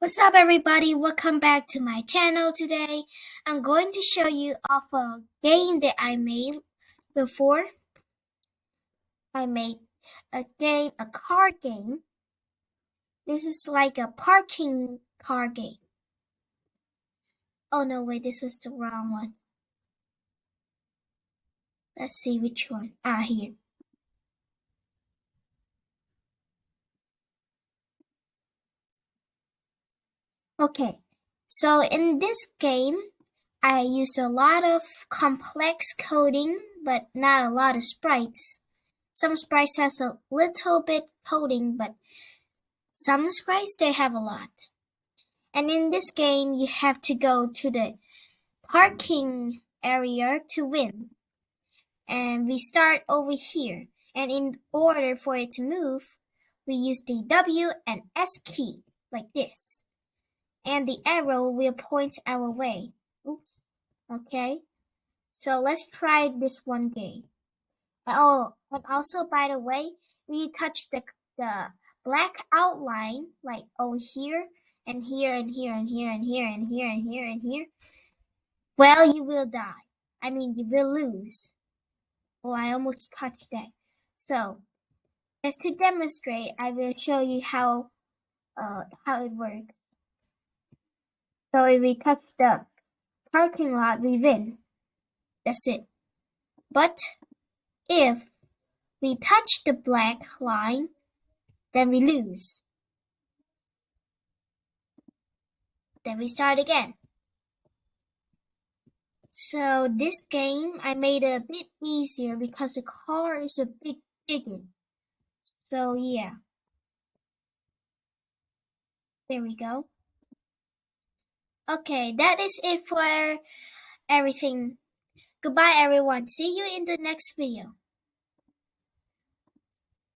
What's up everybody, welcome back to my channel. Today I'm going to show you off a game that I made before. I made a car game. This is like a parking car game. Oh no, wait, this is the wrong one. Let's see which one. Here. Okay, so in this game, I use a lot of complex coding, but not a lot of sprites. Some sprites has a little bit coding, but some sprites they have a lot. And in this game, you have to go to the parking area to win. And we start over here. And in order for it to move, we use the W and S key, like this. And the arrow will point our way. Oops. Okay. So let's try this one game. Oh, and also, by the way, we touch the black outline, like over here, and here, and here, and here, and here, and here, and here, and here, well, you will die. I mean, you will lose. Oh, I almost touched that. So, just to demonstrate, I will show you how it works. So if we touch the parking lot, we win. That's it. But if we touch the black line, then we lose. Then we start again. So this game I made it a bit easier because the car is a bit bigger. So yeah. There we go. Okay, that is it for everything. Goodbye everyone. See you in the next video.